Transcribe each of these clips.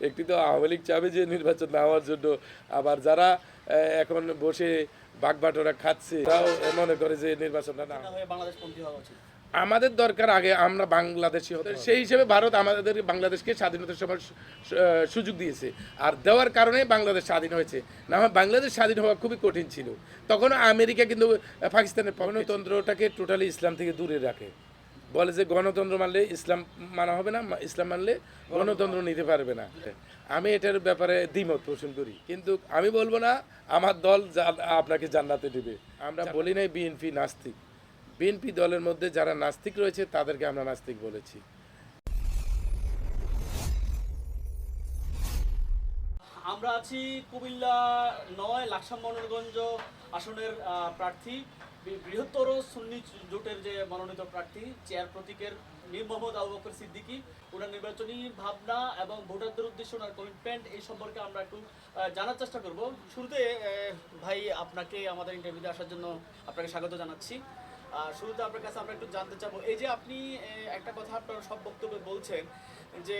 একটি তো আওয়ামী লীগ চাবে যে নির্বাচন না হওয়ার জন্য, আবার যারা এখন বসে বাগবাটোরা খাচ্ছে তারাও মনে করে যে নির্বাচনটা না হয়ে বাংলাদেশপন্থী হওয়া উচিত। আমাদের দরকার আগে আমরা বাংলাদেশি হতে, সেই হিসেবে ভারত আমাদের বাংলাদেশকে স্বাধীনতার সময় সুযোগ দিয়েছে, আর দেওয়ার কারণে বাংলাদেশ স্বাধীন হয়েছে। না হয় বাংলাদেশ স্বাধীন হওয়া খুবই কঠিন ছিল। তখন আমেরিকা কিন্তু পাকিস্তানের গণতন্ত্রটাকে টোটালি ইসলাম থেকে দূরে রাখে, বলে যে গণতন্ত্র মানলে ইসলাম মানা হবে না, ইসলাম মানলে গণতন্ত্র নিতে পারবে না। আমি এটার ব্যাপারে দ্বিমত পোষণ করি, কিন্তু আমি বলবো না আমার দল আপনাকে জান্নাতে দিবে। আমরা বলি নাই বিএনপি নাস্তিক, বিএনপি দলের মধ্যে যারা নাস্তিক রয়েছে তাদেরকে আমরা নাস্তিক বলেছি। আমরা আছি কুমিল্লা ৯ লাকসাম মনোরগঞ্জ আসনের প্রার্থী, বৃহত্তর সুন্নি জোটের যে মনোনীত প্রার্থী চেয়ার প্রতীকের মীর মোহাম্মদ আবু বকর সিদ্দিকী, ওনার নির্বাচনী ভাবনা এবং ভোটারদের উদ্দেশ্যে ওনার কমিটমেন্ট এই সম্পর্কে আমরা একটু জানার চেষ্টা করব। শুরুতে ভাই আপনাকে আমাদের ইন্টারভিউতে আসার জন্য আপনাকে স্বাগত জানাচ্ছি। শুরুতে আপনার কাছে আমরা একটু জানতে চাবো, এই যে আপনি একটা কথা আপনার সব বক্তব্যে বলছেন যে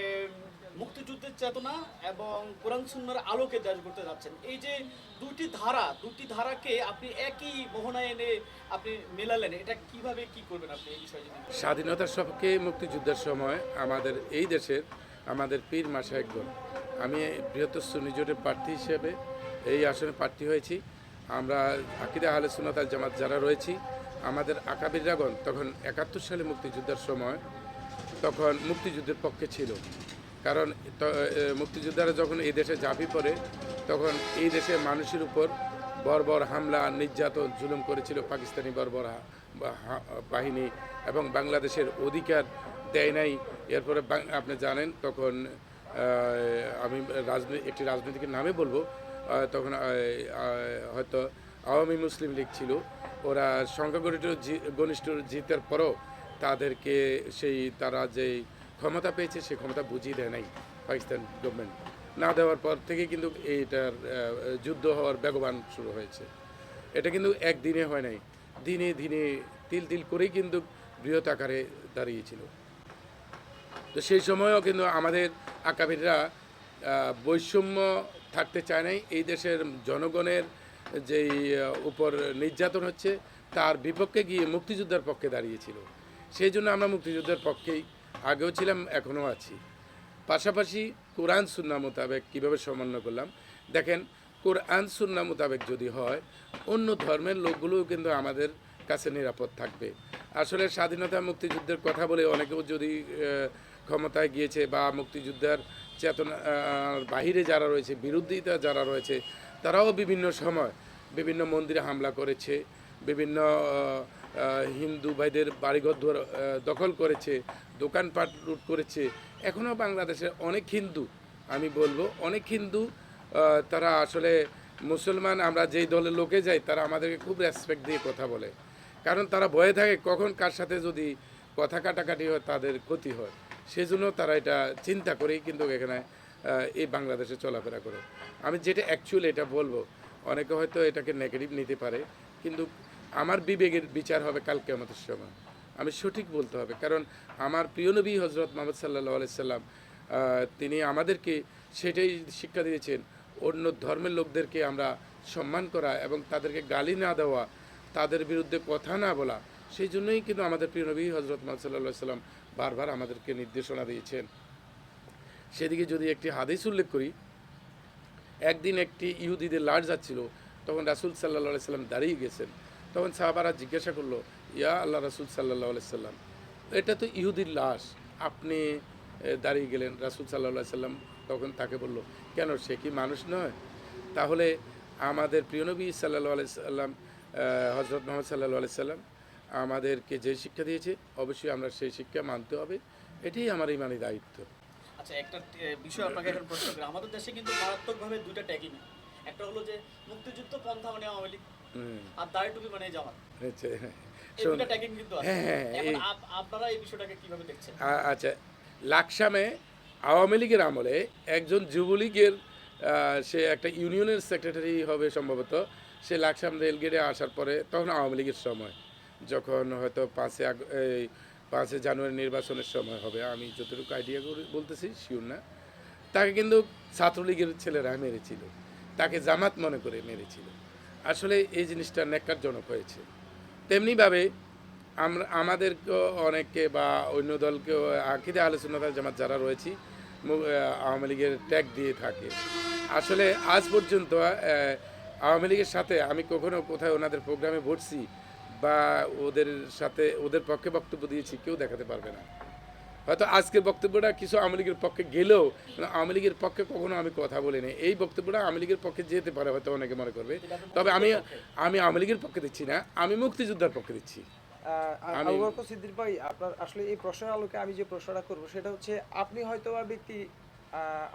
মুক্তিযুদ্ধের চেতনা এবং কোরআন সুন্নাহর আলোকে দেশ গড়তে যাচ্ছেন, এই যে দুটি ধারাকে আপনি একই মোহনায় এনে আপনি মেলালেন, এটা কিভাবে কি করবেন আপনি এই বিষয়ে? স্বাধীনতার সপক্ষে মুক্তিযুদ্ধের সময় আমাদের এই দেশের আমাদের পীর মাশায়েখগণ, আমি বৃহত্তর সুন্নি জোটের প্রার্থী হিসেবে এই আসনে প্রার্থী হয়েছি। আমরা আকিদা আহলে সুন্নাত আল জামাত যারা রয়েছি, আমাদের আকাবিরাগণ তখন ৭১ সালে মুক্তিযুদ্ধের সময় তখন মুক্তিযুদ্ধের পক্ষে ছিল। কারণ মুক্তিযোদ্ধারা যখন এই দেশে ঝাঁপিয়ে পড়ে তখন এই দেশের মানুষের উপর বর্বর হামলা নির্যাতন জুলুম করেছিল পাকিস্তানি বর্বর বাহিনী, এবং বাংলাদেশের অধিকার দেয় নাই। এরপরে আপনি জানেন তখন আমি একটি রাজনৈতিক নামে বলবো, তখন হয়তো আওয়ামী মুসলিম লীগ ছিল, ওরা সংখ্যাগরিষ্ঠ ঘনিষ্ঠ জিতের পরও তাদেরকে তারা যেই ক্ষমতা পেয়েছে সেই ক্ষমতা বুঝিয়ে দেয় নাই পাকিস্তান গভর্নমেন্ট। না দেওয়ার পর থেকে কিন্তু এইটার যুদ্ধ হওয়ার বেগবান শুরু হয়েছে। এটা কিন্তু একদিনে হয় নাই, দিনে দিনে তিল তিল করেই কিন্তু বৃহৎ আকারে দাঁড়িয়েছিল। তো সেই সময়ও কিন্তু আমাদের আকাবিররা বৈষম্য থাকতে চায় নাই। এই দেশের জনগণের যেই উপর নির্যাতন হচ্ছে তার বিপক্ষে গিয়ে মুক্তিযোদ্ধার পক্ষে দাঁড়িয়েছিল। সেই জন্য আমরা মুক্তিযুদ্ধের পক্ষেই আগেও ছিলাম, এখনও আছি। পাশাপাশি কোরআন সুন্নাহ মোতাবেক কীভাবে সমন্বয় করলাম দেখেন, কোরআন সুন্নাহ মোতাবেক যদি হয় অন্য ধর্মের লোকগুলোও কিন্তু আমাদের কাছে নিরাপদ থাকবে। আসলে স্বাধীনতা মুক্তিযুদ্ধের কথা বলে অনেকেও যদি ক্ষমতায় গিয়েছে বা মুক্তিযুদ্ধের চেতনা বাহিরে যারা রয়েছে, বিরোধিতা যারা রয়েছে, তারাও বিভিন্ন সময় বিভিন্ন মন্দিরে হামলা করেছে, বিভিন্ন হিন্দু ভাইদের বাড়িঘর দখল করেছে, দোকানপাট লুট করেছে। এখনও বাংলাদেশের অনেক হিন্দু, আমি বলবো অনেক হিন্দু, তারা আসলে মুসলমান, আমরা যেই দলের লোকে যাই তারা আমাদেরকে খুব রেসপেক্ট দিয়ে কথা বলে, কারণ তারা ভয়ে থাকে কখন কার সাথে যদি কথা কাটাকাটি হয় তাদের ক্ষতি হয়। সেজন্য তারা এটা চিন্তা করেই কিন্তু এখানে এই বাংলাদেশে চলাফেরা করে। আমি যেটা অ্যাকচুয়ালি এটা বলবো, অনেকে হয়তো এটাকে নেগেটিভ নিতে পারে, কিন্তু আমার বিবেকের বিচার হবে কাল কিয়ামতের সময়। আমি সঠিক বলতে হবে, কারণ আমার প্রিয় নবী হজরত মুহাম্মদ সাল্লাল্লাহু আলাইহি সাল্লাম তিনি আমাদেরকে সেটাই শিক্ষা দিয়েছেন, অন্য ধর্মের লোকদেরকে আমরা সম্মান করা এবং তাদেরকে গালি না দেওয়া, তাদের বিরুদ্ধে কথা না বলা। সেই জন্যই কিন্তু আমাদের প্রিয় নবী হজরত মুহাম্মদ সাল্লাল্লাহু আলাইহি সাল্লাম বারবার আমাদেরকে নির্দেশনা দিয়েছেন। সেদিকে যদি একটি হাদিস উল্লেখ করি, একদিন একটি ইহুদিদের লাশ যাচ্ছিল, তখন রাসূল সাল্লাল্লাহু আলাইহি সাল্লাম দাঁড়িয়ে গেছেন। তখন সাহাবারা জিজ্ঞাসা করলো, ইয়া আল্লাহ রাসূল সাল্লাল্লাহু আলাইহি সাল্লাম, এটা তো ইহুদির লাশ, আপনি দাঁড়িয়ে গেলেন। রাসূল সাল্লাল্লাহু আলাইহি সাল্লাম তখন তাকে বলল, কেন, সে কি মানুষ নয়? তাহলে আমাদের প্রিয় নবী সাল্লাল্লাহু আলাইহি সাল্লাম হযরত মুহাম্মদ সাল্লাল্লাহু আলাইহি সাল্লাম আমাদেরকে যে শিক্ষা দিয়েছে অবশ্যই আমরা সেই শিক্ষা মানতে হবে, এটাই আমার ইমানি দায়িত্ব। আচ্ছা, একটা বিষয় আপনাকে এখন প্রশ্ন করি, আমাদের দেশে কিন্তু মারাত্মকভাবে দুইটা ট্যাগই নেই, একটা হলো যে মুক্তিযুদ্ধ পন্থা মানে আওয়ামী লীগ, আর দাড়ি টুপি মানে জামাত। এই দুইটা ট্যাগিং কিন্তু আছে। এখন আপনারা এই বিষয়টাকে কিভাবে দেখছেন? আচ্ছা, লাকসামে আওয়ামী লীগের আমলে একজন যুবলীগের সে একটা ইউনিয়নের সেক্রেটারি হবে সম্ভবত, সে লাকসাম রেলগেটে আসার পরে, তখন আওয়ামী লীগের সময়, যখন হয়তো 5 জানুয়ারি নির্বাচনের সময় হবে, আমি যতটুকু আইডিয়া করে বলতেছি, শিওর না। তাকে কিন্তু ছাত্রলীগের ছেলেরা মেরেছিল, তাকে জামাত মনে করে মেরেছিল। আসলে এই জিনিসটা ন্যাক্কারজনক হয়েছে। তেমনিভাবে আমাদেরকেও অনেককে বা অন্য দলকেও আকিদে আহলে সুন্নাত ওয়াল জামাত যারা রয়েছি আওয়ামী লীগের ট্যাগ দিয়ে থাকে। আসলে আজ পর্যন্ত আওয়ামী লীগের সাথে আমি কখনো কোথায় ওনাদের প্রোগ্রামে ভরছি বা ওদের সাথে ওদের পক্ষে বক্তব্য দিয়েছি কেউ দেখাতে পারবে না। হয়তো আজকের বক্তব্যটা কিছু আওয়ামী লীগের পক্ষে গেলেও আওয়ামী লীগের পক্ষে কখনো আমি কথা বলিনি। এই বক্তব্যটা আওয়ামী লীগের পক্ষে যেতে পারে হয়তো অনেকে মনে করবে, তবে আমি আওয়ামী লীগের পক্ষে দিচ্ছি না, আমি মুক্তিযোদ্ধার পক্ষে দিচ্ছি। আবু বকর সিদ্দিক ভাই, আপনার আসলে এই প্রশ্নের আলোকে আমি যে প্রশ্নটা করব সেটা হচ্ছে, আপনি হয়তো বা ব্যক্তি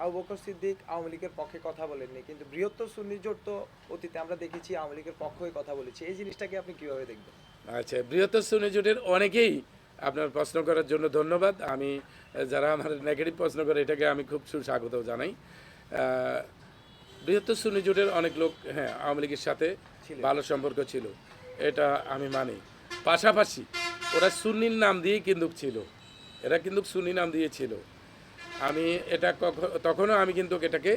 আবু বকর সিদ্দিক আওয়ামী লীগের পক্ষে কথা বলেননি, কিন্তু বৃহত্তর সুন্নি জোট তো অতীতে আমরা দেখেছি আওয়ামী লীগের পক্ষে কথা বলেছে। এই জিনিসটাকে আপনি কিভাবে দেখবেন? আচ্ছা, বৃহত্তর সুন্নি জোটের অনেকেই আপনার প্রশ্ন করার জন্য ধন্যবাদ। আমি যারা আমার নেগেটিভ প্রশ্ন করে এটাকে আমি খুব সুস্বাগত জানাই। বৃহত্তর সুন্নি জোটের অনেক লোক হ্যাঁ আওয়ামী লীগের সাথে ভালো সম্পর্ক ছিল, এটা আমি মানি। পাশাপাশি ওরা সুন্নির নাম দিয়েই কিন্তু ছিল, এরা কিন্তু সুন্নি নাম দিয়েছিল। আমি এটা তখনও আমি কিন্তু এটাকে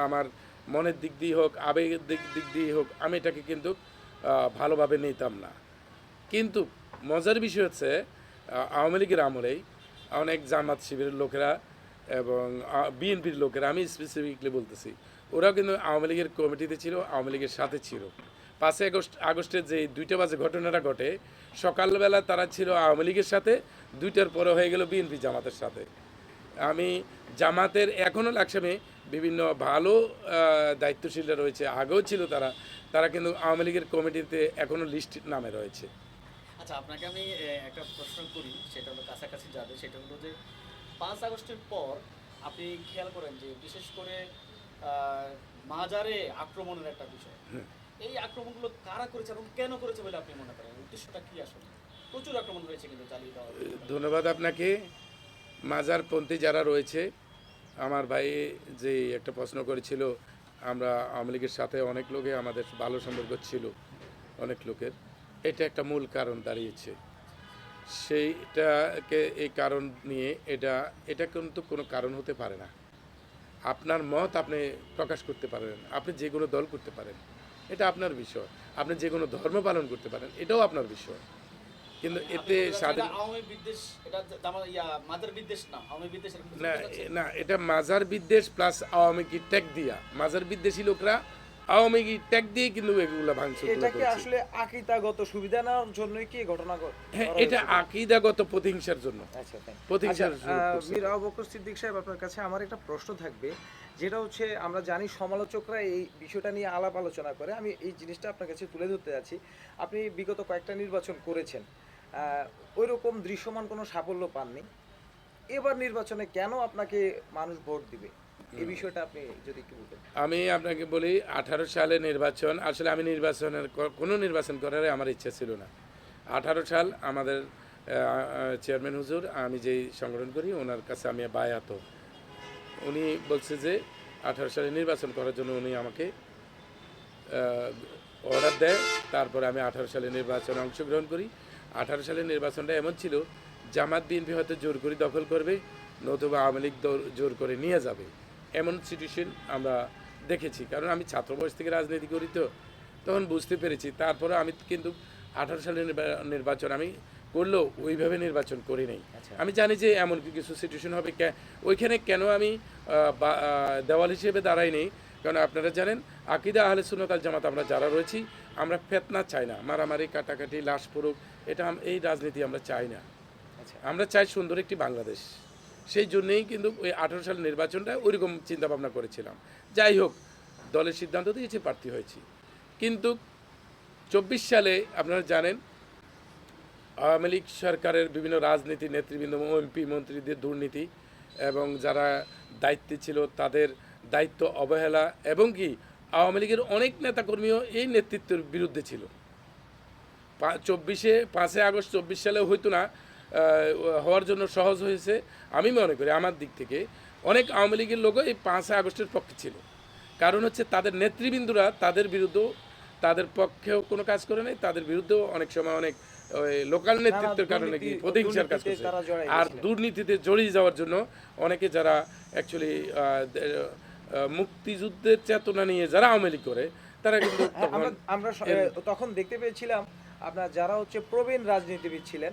আমার মনের দিক দিয়ে হোক আবেগের দিক দিয়ে হোক আমি এটাকে কিন্তু ভালোভাবে নিতাম না। কিন্তু মজার বিষয় হচ্ছে আওয়ামী লীগের আমলেই অনেক জামাত শিবিরের লোকেরা এবং বিএনপির লোকেরা, আমি স্পেসিফিকলি বলতেছি, ওরাও কিন্তু আওয়ামী লীগের কমিটিতে ছিল, আওয়ামী লীগের সাথে ছিল। 5ই আগস্টের যে 2টা বাজে ঘটনাটা ঘটে, সকালবেলা তারা ছিল আওয়ামী লীগের সাথে, 2টার পরে হয়ে গেল বিএনপি জামাতের সাথে। আমি জামাতের এখনও লাকসামে বিভিন্ন ভালো দায়িত্বশীলরা রয়েছে, আগেও ছিল তারা কিন্তু আওয়ামী লীগের কমিটিতে এখনও লিস্ট নামে রয়েছে। আচ্ছা, আপনাকে আমি একটা প্রশ্ন করি, সেটা হলো কাছাকাছি যাবে। সেটা হলো যে 5 আগস্টের পর আপনি খেয়াল করেন যে বিশেষ করে মাজারে আক্রমণের একটা বিষয়, এই আক্রমণগুলো কারা করেছে এবং কেন করেছে বলে আপনি মনে করেন? উদ্দেশ্যটা কি আসলে? প্রচুর আক্রমণ হয়েছে কিন্তু চালিয়ে দেওয়া। ধন্যবাদ আপনাকে। মাজারপন্থী যারা রয়েছে, আমার ভাই যে একটা প্রশ্ন করেছিল, আমরা আওয়ামী লীগের সাথে অনেক লোকে আমাদের ভালো সম্পর্ক ছিল অনেক লোকের, এটা একটা মূল কারণ দাঁড়িয়েছে। সেইটাকে এই কারণ নিয়ে এটা কিন্তু কোনো কারণ হতে পারে না। আপনার মত আপনি প্রকাশ করতে পারেন, আপনি যে কোনো দল করতে পারেন, এটা আপনার বিষয়। আপনি যে কোনো ধর্ম পালন করতে পারেন, এটাও আপনার বিষয়। কিন্তু এতে স্বাধীন আওয়ামী বিদ্বেষ, এটা মাজার বিদ্বেষ না, আওয়ামী বিদ্বেষ না, না এটা মাজার বিদ্বেষ প্লাস আওয়ামী কি ট্যাগ দিয়া, মাজার বিদ্বেষী লোকরা আওয়ামী কি ট্যাগ দিয়ে কিন্তু এগুলো ভাঙচুর এটা কি করেছে। আসলে আকীদাগত সুবিধা নেওয়ার জন্যই কি ঘটনা হ্যাঁ, এটা আকীদাগত প্রতিহিংসার জন্য। আচ্ছা, প্রতিহিংসার মীর আবু বকর সিদ্দিক সাহেব, আপনার কাছে আমার একটা প্রশ্ন থাকবে, যেটা হচ্ছে আমরা জানি সমালোচকরা এই বিষয়টা নিয়ে আলাপ আলোচনা করে। আমি এই জিনিসটা আপনার কাছে তুলে ধরতে যাচ্ছি। আপনি বিগত কয়েকটা নির্বাচন করেছেন, ওই রকম দৃশ্যমান কোনো সাফল্য পাননি। এবার নির্বাচনে কেন আপনাকে মানুষ ভোট দিবে, এই বিষয়টা আপনি যদি একটু বলতেন। আমি আপনাকে বলি, 18 সালে নির্বাচন, আসলে আমি কোনো নির্বাচন করার আমার ইচ্ছা ছিল না। 18 সাল আমাদের চেয়ারম্যান হুজুর, আমি যেই সংগঠন করি ওনার কাছে আমি বায়াত, উনি বলছে যে 18 সালে নির্বাচন করার জন্য উনি আমাকে অর্ডার দেয়। তারপরে আমি 18 সালে নির্বাচনে অংশগ্রহণ করি। 18 সালের নির্বাচনটা এমন ছিল, জামাত বিএনপি হয়তো জোর করে দখল করবে, নতুবা আওয়ামী লীগ জোর করে নিয়ে যাবে, এমন সিচুয়েশন আমরা দেখেছি। কারণ আমি ছাত্র বয়স থেকে রাজনীতি করি, তো তখন বুঝতে পেরেছি। তারপরে আমি কিন্তু 18 সালের নির্বাচন আমি করলেও ওইভাবে নির্বাচন করি নাই। আমি জানি যে এমন কিছু সিচুয়েশন হবে, ওইখানে কেন আমি দেওয়াল হিসেবে দাঁড়াই নেই। কারণ আপনারা জানেন আকিদা আহলে সুন্নাত ওয়াল জামাত আমরা যারা রয়েছি, আমরা ফিতনা চাই না, মারামারি কাটাকাটি লাশ পড়ুক, এই রাজনীতি আমরা চাই না। আমরা চাই সুন্দর একটি বাংলাদেশ। সেই জন্যেই কিন্তু ওই 18 সালের নির্বাচনটা ওইরকম চিন্তাভাবনা করেছিলাম। যাই হোক, দলের সিদ্ধান্ত দিয়েছে, প্রার্থী হয়েছি। কিন্তু 24 সালে আপনারা জানেন আওয়ামী লীগ সরকারের বিভিন্ন রাজনীতি নেতৃবৃন্দ, এমপি মন্ত্রীদের দুর্নীতি এবং যারা দায়িত্বে ছিল তাদের দায়িত্ব অবহেলা, এবং কি আওয়ামী লীগের অনেক নেতাকর্মীও এই নেতৃত্বের বিরুদ্ধে ছিল। 5ই আগস্ট 24 সালে হয়তো না হওয়ার জন্য সহজ হয়েছে আমি মনে করি। আমার দিক থেকে অনেক আওয়ামী লীগের লোকও এই 5ই আগস্টের পক্ষে ছিল। কারণ হচ্ছে তাদের নেতৃবৃন্দরা তাদের বিরুদ্ধেও, তাদের পক্ষেও কোনো কাজ করে নাই, তাদের বিরুদ্ধেও অনেক সময় অনেক ওই লোকাল নেতৃত্বের কারণে কি প্রতিহিংসার কাজ দুর্নীতিতে করছে তারা জড়ায় আর গেছিলেন। দুর্নীতিতে জড়িয়ে যাওয়ার জন্য অনেকে যারা অ্যাকচুয়ালি মুক্তিযুদ্ধের চেতনা নিয়ে যারা আওয়ামী লীগ করে তারা কিন্তু হ্যাঁ, তখন আমরা তখন দেখতে পেয়েছিলাম আপনার যারা হচ্ছে প্রবীণ রাজনীতিবিদ ছিলেন,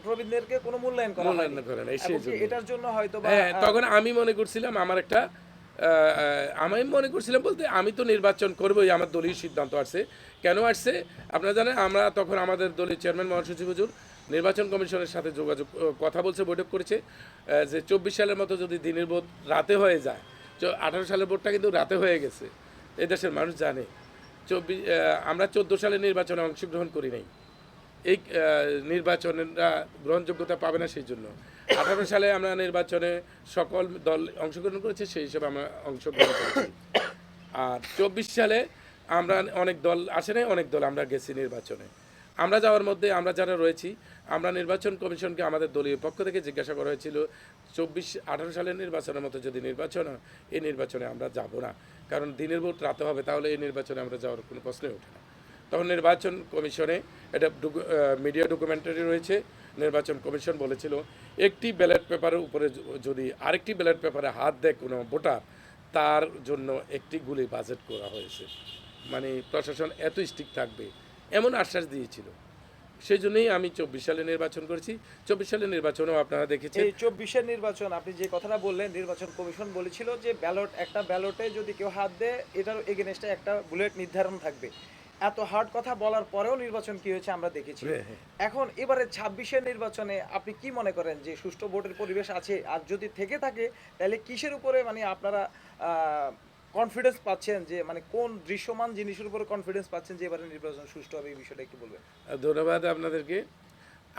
প্রবীণদেরকে কোনো মূল্যায়ন করা মূল্যায়ন হয়নি। করে নাই, এবং সেই কি জন্য। এটার জন্য হয়তো বা হ্যাঁ তখন আমি মনে করছিলাম আমার একটা আমি মনে করছিলাম বলতে আমি তো নির্বাচন করবোই, আমার দলীয় সিদ্ধান্ত আসছে। কেন আসছে আপনারা জানেন, আমরা তখন আমাদের দলীয় চেয়ারম্যান মহাসচিব হুজুর নির্বাচন কমিশনের সাথে যোগাযোগ কথা বলছে, বৈঠক করেছে যে 24 সালের মতো যদি দিনের ভোট রাতে হয়ে যায়, 18 সালের ভোটটা কিন্তু রাতে হয়ে গেছে, এই দেশের মানুষ জানে। আমরা 14 সালের নির্বাচনে অংশগ্রহণ করি নাই, এই নির্বাচনেরা গ্রহণযোগ্যতা পাবে না, সেই জন্য 18 সালে আমরা নির্বাচনে সকল দল অংশগ্রহণ করেছে, সেই হিসেবে আমরা অংশগ্রহণ করেছি। আর 24 সালে আমরা অনেক দল আসে নাই, অনেক দল আমরা গেছি নির্বাচনে। আমরা যাওয়ার মধ্যে আমরা যারা রয়েছি, আমরা নির্বাচন কমিশনকে আমাদের দলীয় পক্ষ থেকে জিজ্ঞাসা করা হয়েছিল 18 সালের নির্বাচনের মতো যদি নির্বাচন হয়, এই নির্বাচনে আমরা যাব না, কারণ দিনের ভোট রাতে হবে, তাহলে এই নির্বাচনে আমরা যাওয়ার কোনো প্রশ্নই ওঠে না। তখন নির্বাচন কমিশনে এটা মিডিয়া ডকুমেন্টারি রয়েছে, নির্বাচন কমিশন বলেছিল একটি ব্যালট পেপারের উপরে যদি আরেকটি ব্যালট পেপারে হাত দেয় কোনো ভোটার, তার জন্য একটি গুলি বাজেট করা হয়েছে। মানে প্রশাসন এত স্ট্রিক্ট থাকবে এমন আশ্বাস দিয়েছিল। সেই জন্যই আমি 24 সালে নির্বাচন করেছি। 24 সালের নির্বাচনেও আপনারা দেখেছেন এই 24-এর নির্বাচন আপনি যে কথাটা বললেন, নির্বাচন কমিশন বলেছিল যে একটা ব্যালটে যদি কেউ হাত দেয় এটার এগেনস্টে একটা বুলেট নির্ধারণ থাকবে। এত হার্ড কথা বলার পরেও নির্বাচন কি হয়েছে আমরা দেখেছি। এখন এবারে 26-এর নির্বাচনে আপনি কি মনে করেন যে সুষ্ঠু ভোটের পরিবেশ আছে? আর যদি থেকে থাকে তাহলে কিসের উপরে মানে আপনারা কনফিডেন্স পাচ্ছেন, যে মানে কোন দৃশ্যমান জিনিসের উপরে কনফিডেন্স পাচ্ছেন যে এবারে নির্বাচন সুষ্ঠু হবে, এই বিষয়টা একটু বলবেন। ধন্যবাদ আপনাদেরকে।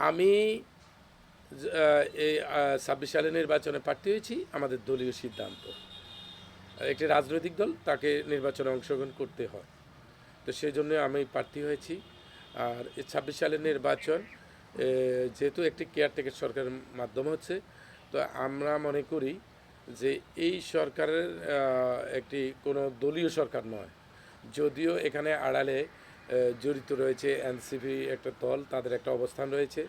আমি এই 26 সালে নির্বাচনে প্রার্থী হয়েছি আমাদের দলীয় সিদ্ধান্ত। একটি রাজনৈতিক দল তাকে নির্বাচনে অংশগ্রহণ করতে হয়, তো সেই জন্য আমি প্রার্থী হয়েছি। আর এই 26 সালের নির্বাচন যেহেতু একটি কেয়ারটেকার সরকারের মাধ্যমে হচ্ছে, তো আমরা মনে করি যে এই সরকারের একটি কোনো দলীয় সরকার নয়, যদিও এখানে আড়ালে জড়িত রয়েছে এনসিপি একটা দল, তাদের একটা অবস্থান রয়েছে।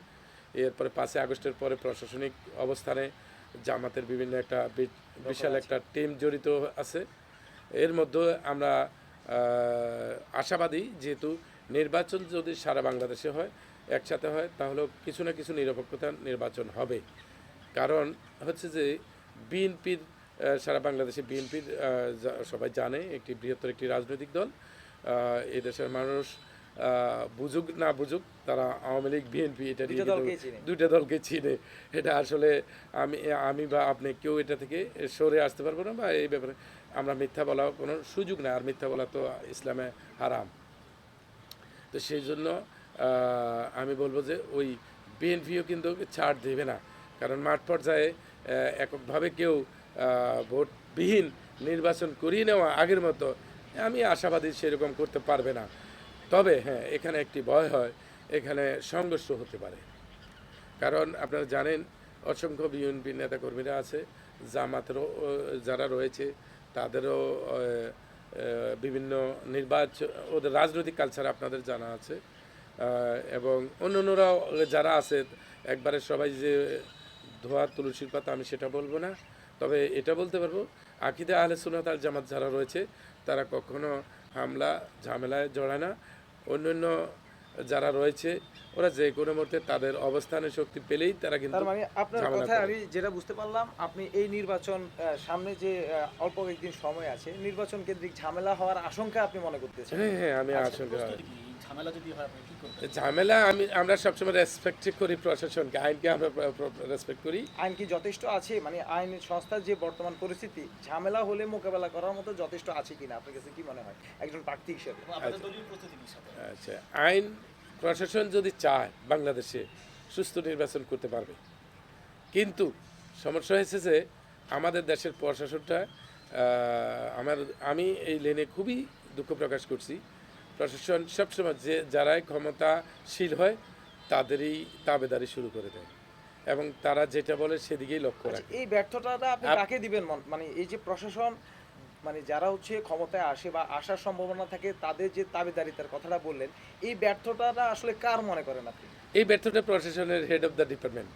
এরপরে 5 আগস্টের পরে প্রশাসনিক অবস্থানে জামাতের বিভিন্ন একটা বিশাল একটা টিম জড়িত আছে। এর মধ্যে আমরা আশাবাদী, যেহেতু নির্বাচন যদি সারা বাংলাদেশে হয়, একসাথে হয়, তাহলে কিছু না কিছু নিরপেক্ষতার নির্বাচন হবে। কারণ হচ্ছে যে বিএনপির সারা বাংলাদেশে বিএনপির সবাই জানে একটি বৃহত্তর একটি রাজনৈতিক দল। এই দেশের মানুষ বুঝুক না বুঝুক, তারা আওয়ামী লীগ বিএনপি এটা দুইটা দলকে চিনে। এটা আসলে আমি বা আপনি কেউ এটা থেকে সরে আসতে পারবো না, বা এই ব্যাপারে আমরা মিথ্যা বলা কোনো সুযোগ নেই, আর মিথ্যা বলা তো ইসলামে হারাম। তো সেই জন্য আমি বলবো যে ওই বিএনপিও কিন্তু ছাড় দেবে না, কারণ মাঠ পর্যায়ে এককভাবে কেউ ভোটবিহীন নির্বাচন করিয়ে নেওয়া আগের মতো আমি আশাবাদী সেরকম করতে পারবে না। তবে হ্যাঁ, এখানে একটি ভয় হয়, এখানে সংঘর্ষ হতে পারে। কারণ আপনারা জানেন অসংখ্য বিএনপি নেতাকর্মীরা আছে, জামাতেরও যারা রয়েছে তাদেরও বিভিন্ন নির্বাচন, ওদের রাজনৈতিক কালচার আপনাদের জানা আছে, এবং অন্যান্যরাও যারা আছে একবারে সবাই যে ধোয়া তুলসীর পাতা আমি সেটা বলবো না। তবে এটা বলতে পারবো আকিদা আহলে সুন্নাত আল জামাত যারা রয়েছে তারা কখনো হামলা ঝামেলায় জড়ায় না। অন্যান্য যারা রয়েছে ওরা যে কোনো মুহূর্তে তাদের অবস্থানের শক্তি পেলেই তারা কিন্তু, তার মানে আপনার কথায় আমি যেটা বুঝতে পারলাম, আপনি এই নির্বাচন সামনে যে অল্প কয়েকদিন সময় আছে, নির্বাচন কেন্দ্রিক ঝামেলা হওয়ার আশঙ্কা আপনি মনে করতেছেন? হ্যাঁ, আমি আশঙ্কা ঝামেলা যদি হয় আপনি কি করবেন? ঝামেলা আমরা সবসময় রেসপেক্ট করি প্রশাসনকে, আইনকে আমরা রেসপেক্ট করি। আইন কি যথেষ্ট আছে, মানে আইন সংস্থার যে বর্তমান পরিস্থিতি, ঝামেলা হলে মোকাবেলা করার মতো যথেষ্ট আছে কিনা আপনার কাছে কি মনে হয় একজন প্রার্থী হিসেবে? আপনাদের দলীয় প্রস্তুতি কি সাথে? আচ্ছা, আইন প্রশাসন যদি চায় বাংলাদেশে সুস্থ নির্বাচন করতে পারবে, কিন্তু সমস্যা হয়েছে যে আমাদের দেশের প্রশাসনটা আমি এই লেনে খুবই দুঃখ প্রকাশ করছি। প্রশাসন সবসময় যারাই ক্ষমতাশীল হয় তাদেরই তাবেদারি শুরু করে দেয়, এবং তারা যেটা বলে সেদিকেই লক্ষ্য রাখে। এই ব্যর্থতাটা আপনি কাকে দিবেন? মানে এই যে প্রশাসন মানে যারা হচ্ছে ক্ষমতায় আসে বা আসার সম্ভাবনা থাকে তাদের যে দাবিদারিতার কথাটা বললেন, এই ব্যর্থতাটা আসলে কার মনে করেন আপনি? এই ব্যর্থতা প্রশাসনের হেড অফ দ্য ডিপার্টমেন্ট,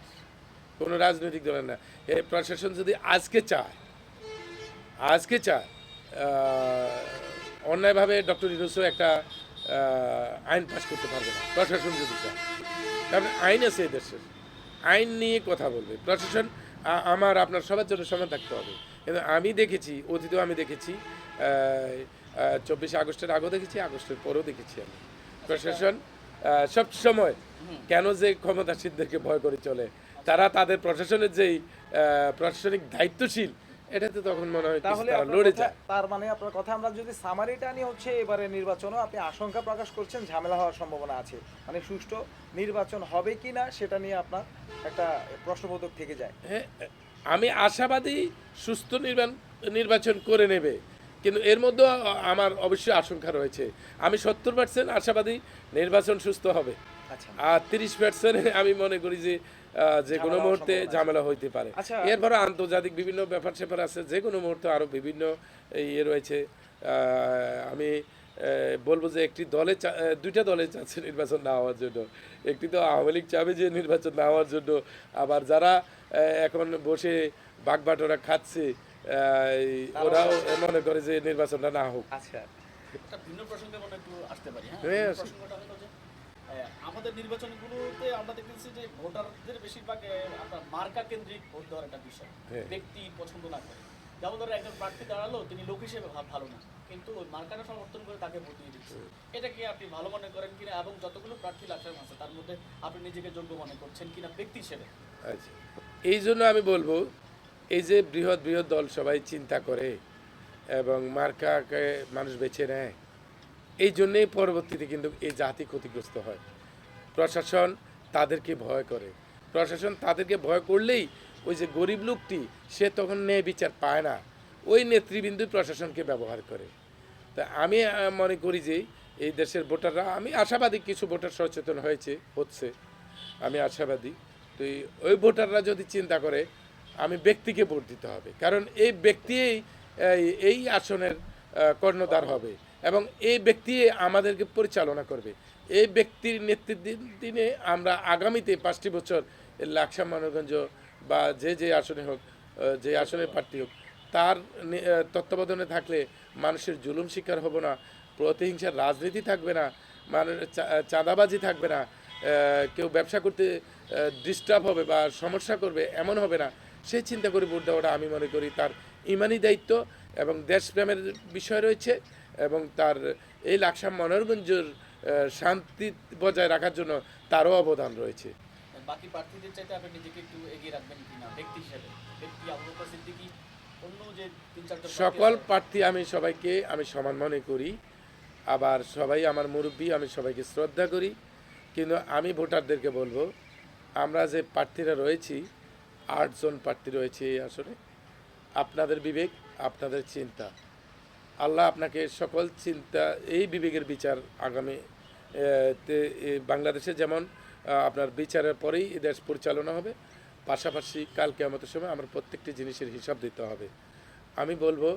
কোনো রাজনৈতিক দলের না। এই প্রশাসন যদি আজকে চায় অন্যায়ভাবে ডক্টর ইউনূসও একটা আইন পাস করতে পারবে না, প্রশাসন যদি চায়। কারণ আইন আছে এই দেশের, আইন নিয়ে কথা বলবে প্রশাসন। আমার আপনার সবার জন্য সমান থাকতে হবে। কিন্তু আমি দেখেছি, অতীতেও আমি দেখেছি, 24 আগস্টের আগেও দেখেছি, আগস্টের পরেও দেখেছি আমি প্রশাসন সব সময় কেন যে ক্ষমতাসীনদেরকে ভয় করে চলে, তারা তাদের প্রশাসনের যেই প্রশাসনিক দায়িত্বশীল, এটাতে তখন মনে হয় তাহলে তারা আপনার লড়ে কথা, যায়। তার মানে আপনার কথা আমরা যদি সামারিটা নিয়ে হচ্ছে এবারে নির্বাচনও আপনি আশঙ্কা প্রকাশ করছেন ঝামেলা হওয়ার সম্ভাবনা আছে, মানে সুষ্ঠু নির্বাচন হবে কি না সেটা নিয়ে আপনার একটা প্রশ্নবোধক থেকে যায়। হ্যাঁ, আমি আশাবাদী সুস্থ নির্বাচন করে নেবে, কিন্তু এর মধ্যেও আমার অবশ্যই আশঙ্কা রয়েছে। আমি 70% আশাবাদী নির্বাচন সুস্থ হবে, আচ্ছা, আর 30% আমি মনে করি যে যে কোনো ঝামেলা হওয়ার মুহূর্তে সম্ভাবনা আছে। ঝামেলা হইতে পারে। আচ্ছা। এরপরে আন্তর্জাতিক বিভিন্ন ব্যাপার স্যাপার আছে, যে কোনো মুহূর্তে আরও বিভিন্ন ইয়ে রয়েছে। আমি বলবো যে দুইটা দলে চাচ্ছে নির্বাচন না হওয়ার জন্য। একটি তো আওয়ামী লীগ চাবে যে নির্বাচন না হওয়ার জন্য, আবার যারা এখন বসে বাগবাটোরা খাচ্ছে ওরাও মনে করে যে নির্বাচনটা না হোক। আচ্ছা, একটা ভিন্ন প্রসঙ্গে মনে একটু আসতে পারি। হ্যাঁ, হ্যাঁ, ভিন্ন আসুন। প্রসঙ্গটা হলো যে আমাদের নির্বাচনগুলোতে আমরা দেখতেছি যে ভোটারদের বেশিরভাগ আপনার মার্কা কেন্দ্রিক ভোট দেওয়ার একটা বিষয়, হ্যাঁ। ব্যক্তি পছন্দ না করে। যেমন ধরো একজন প্রার্থী দাঁড়ালো, তিনি লোক হিসেবে ভালো না, কিন্তু ওই মার্কাটা সমর্থন করে তাকে ভোট দিয়ে দিচ্ছে। এটা কি আপনি ভালো মনে করেন কিনা, এবং যতগুলো প্রার্থী লাগানো আছে তার মধ্যে আপনি নিজেকে যোগ্য মনে করছেন কিনা ব্যক্তি হিসেবে? আচ্ছা, এই জন্য আমি বলবো, এই যে বৃহৎ বৃহৎ দল সবাই চিন্তা করে এবং মার্কাকে মানুষ বেছে নেয়, এই জন্যেই পরবর্তীতে কিন্তু এই জাতি ক্ষতিগ্রস্ত হয়। প্রশাসন তাদেরকে ভয় করে, প্রশাসন তাদেরকে ভয় করলেই ওই যে গরিব লোকটি সে তখন ন্যায় বিচার পায় না, ওই নেতৃবৃন্দ প্রশাসনকে ব্যবহার করে। তা আমি মনে করি যে এই দেশের ভোটাররা, আমি আশাবাদী কিছু ভোটার সচেতন হচ্ছে, আমি আশাবাদী। তো ওই ভোটাররা যদি চিন্তা করে আমি ব্যক্তিকে ভোট দিতে হবে, কারণ এই ব্যক্তি এই আসনের কর্ণধার হবে এবং এই ব্যক্তি আমাদেরকে পরিচালনা করবে। এই ব্যক্তির নেতৃত্বে আমরা আগামীতে 5টি বছর লাকসাম মানবগঞ্জ বা যে আসনে হোক, যে আসনের প্রার্থী হোক, তার তত্ত্বাবধানে থাকলে মানুষের জুলুম শিকার হব না, প্রতিহিংসার রাজনীতি থাকবে না, মানে চাঁদাবাজি থাকবে না, কেউ ব্যবসা করতে ডিস্টার্ব হবে বা সমস্যা করবে এমন হবে না। সেই চিন্তা করে ভোট দেওয়াটা আমি মনে করি তার ইমানি দায়িত্ব এবং দেশপ্রেমের বিষয় রয়েছে, এবং তার এই লাকসাম মনোরঞ্জনের শান্তি বজায় রাখার জন্য তারও অবদান রয়েছে। বাকি প্রার্থীদের চাইতে আপনি নিজেকে একটু এগিয়ে রাখবেন কিনা ব্যক্তি হিসেবে? ব্যক্তি আবু বকর সিদ্দিকী, অন্য যে 3-4 জন সকল প্রার্থী আমি সবাইকে আমি সমান মনে করি, আবার সবাই আমার মুরব্বী, আমি সবাইকে শ্রদ্ধা করি। কিন্তু আমি ভোটারদেরকে বলবো, আমরা যে প্রার্থীরা রয়েছি, 8 জন প্রার্থী রয়েছে এই আসনে, আপনাদের বিবেক, আপনাদের চিন্তা, আল্লাহ আপনাকে সকল চিন্তা, এই বিবেকের বিচার আগামী বাংলাদেশে যেমন আপনার বিচারের পরেই এই দেশ পরিচালনা হবে, পাশাপাশি কাল কিয়ামতের সময় আমার প্রত্যেকটি জিনিসের হিসাব দিতে হবে। আমি বলবো